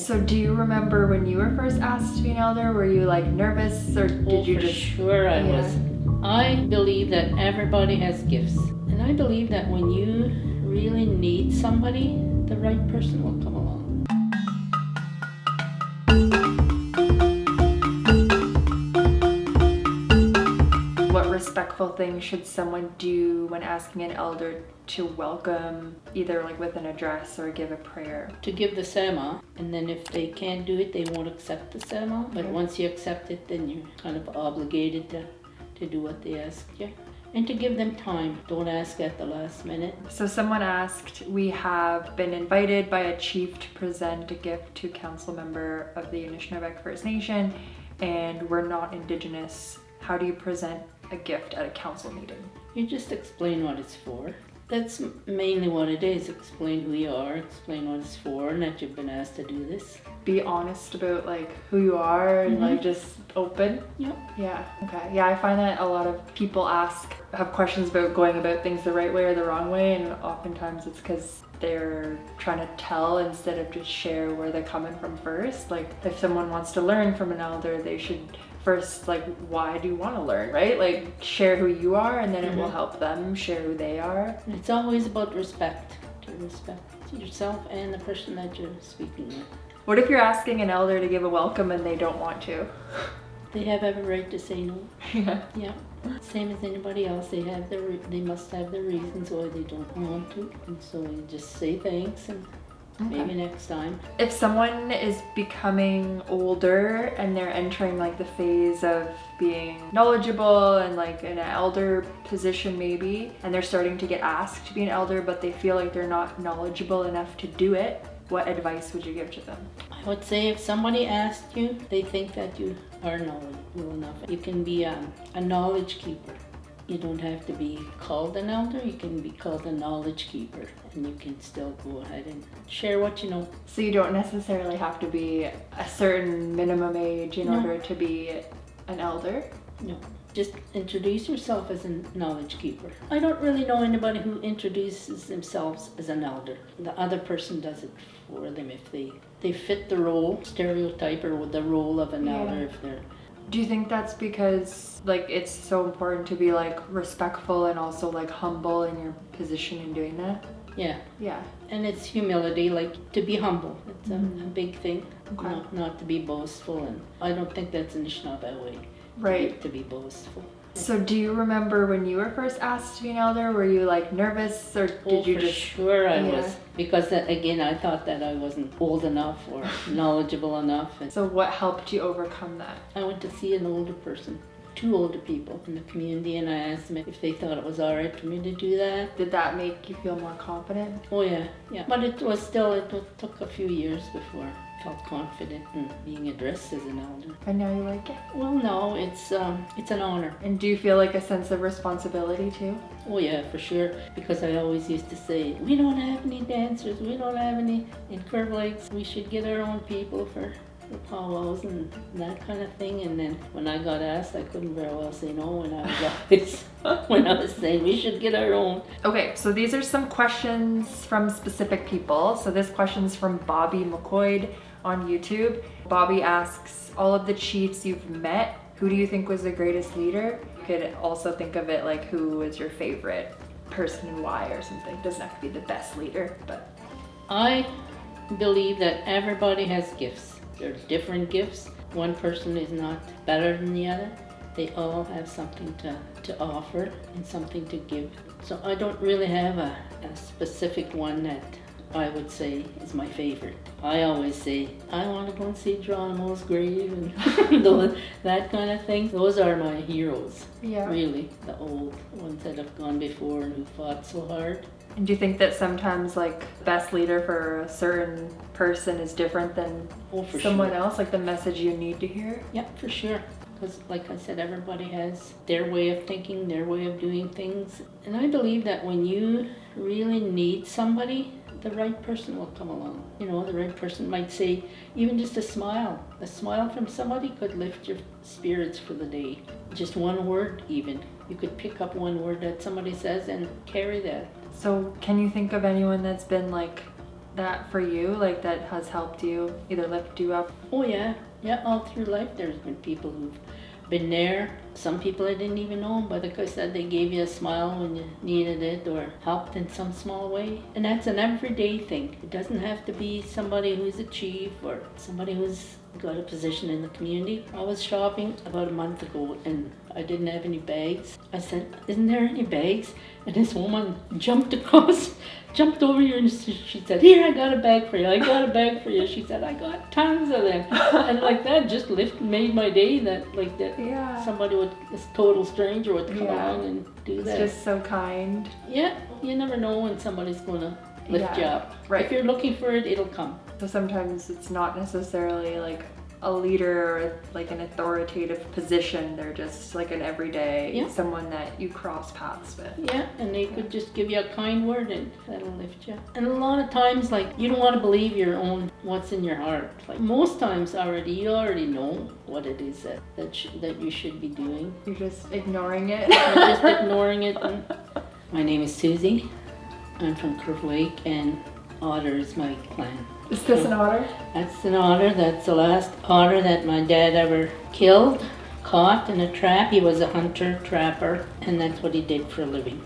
So do you remember when you were first asked to be an elder? Were you like nervous, or did you for just... sure I Yeah. was. I believe that everybody has gifts. And I believe that when you really need somebody, the right person will come along. What respectful thing should someone do when asking an elder to welcome, either like with an address or give a prayer? To give the sema, and then if they can't do it, they won't accept the sema. But once you accept it, then you're kind of obligated to do what they ask you. And to give them time. Don't ask at the last minute. So someone asked, we have been invited by a chief to present a gift to a council member of the Anishinaabe First Nation, and we're not Indigenous. How do you present a gift at a council meeting? You just explain what it's for. That's mainly what it is. Explain who you are, explain what it's for, and that you've been asked to do this. Be honest about like who you are and like just open. Yep. Yeah. Okay. Yeah, I find that a lot of people have questions about going about things the right way or the wrong way, and oftentimes it's because they're trying to tell instead of just share where they're coming from first. Like if someone wants to learn from an elder, they should first, like, why do you want to learn, right? Like share who you are, and then it will help them share who they are. It's always about respect. To respect yourself and the person that you're speaking with. What if you're asking an elder to give a welcome and they don't want to? They have every right to say no. Yeah. Yeah. Same as anybody else. They must have their reasons why they don't want to. And so you just say thanks and maybe next time. If someone is becoming older and they're entering like the phase of being knowledgeable and like in an elder position maybe, and they're starting to get asked to be an elder, but they feel like they're not knowledgeable enough to do it, what advice would you give to them? I would say if somebody asked you, they think that you are knowledgeable enough. You can be a knowledge keeper. You don't have to be called an elder, you can be called a knowledge keeper, and you can still go ahead and share what you know. So you don't necessarily have to be a certain minimum age in order to be an elder? No. Just introduce yourself as a knowledge keeper. I don't really know anybody who introduces themselves as an elder. The other person does it for them if they fit the role, stereotype or the role of an elder if they're... Do you think that's because like it's so important to be like respectful and also like humble in your position in doing that? Yeah. Yeah. And it's humility, like to be humble. It's a big thing. Okay. Not to be boastful, and I don't think that's an Anishinaabe way. Right. To be boastful. So do you remember when you were first asked to be an elder? Were you like nervous, or did you for just... sure I was. Because again, I thought that I wasn't old enough or knowledgeable enough. And So what helped you overcome that? I went to see an older person, 2 older people in the community, and I asked them if they thought it was all right for me to do that. Did that make you feel more confident? Oh yeah. But it took a few years before I felt confident in being addressed as an elder. And now you like it? Well, no, it's an honor. And do you feel like a sense of responsibility too? Oh yeah, for sure. Because I always used to say, we don't have any dancers, we don't have any in Curve Lakes. We should get our own people for powwows and that kind of thing. And then when I got asked, I couldn't very well say no when I was saying we should get our own. Okay, so these are some questions from specific people. So this question's from Bobby McCoy on YouTube. Bobby asks, all of the chiefs you've met, who do you think was the greatest leader? You could also think of it like who was your favorite person and why or something. It doesn't have to be the best leader, but... I believe that everybody has gifts. There's different gifts. One person is not better than the other. They all have something to offer and something to give. So I don't really have a specific one that I would say is my favorite. I always say, I want to go and see Geronimo's grave and that kind of thing. Those are my heroes, really, the old ones that have gone before and who fought so hard. And do you think that sometimes like best leader for a certain person is different than someone else? Like the message you need to hear? Yeah, for sure. Because like I said, everybody has their way of thinking, their way of doing things. And I believe that when you really need somebody, the right person will come along. You know, the right person might say, even just a smile. A smile from somebody could lift your spirits for the day. Just one word even. You could pick up one word that somebody says and carry that. So can you think of anyone that's been like that for you? Like that has helped you either lift you up? Oh yeah, yeah, all through life there's been people who've been there. Some people I didn't even know, but like I said, they gave you a smile when you needed it or helped in some small way. And that's an everyday thing. It doesn't have to be somebody who's a chief or somebody who's got a position in the community. I was shopping about a month ago and I didn't have any bags. I said, isn't there any bags? And this woman jumped over here and she said, here, I got a bag for you. I got a bag for you. She said, I got tons of them. And like that just made my day that Yeah. somebody this total stranger would come Yeah. along and do that. It's just so kind. Yeah, you never know when somebody's gonna lift Yeah. you up. Right. If you're looking for it, it'll come. So sometimes it's not necessarily like a leader or like an authoritative position. They're just like an everyday, Yeah. someone that you cross paths with. Yeah, and they could just give you a kind word and that'll lift you. And a lot of times, like, you don't want to believe your own, what's in your heart. Like, most times you already know what it is that you should be doing. You're just ignoring it. You're just ignoring it. And my name is Susie. I'm from Curve Lake and Otter is my clan. Is this an otter? That's an otter. That's the last otter that my dad ever killed, caught in a trap. He was a hunter, trapper, and that's what he did for a living.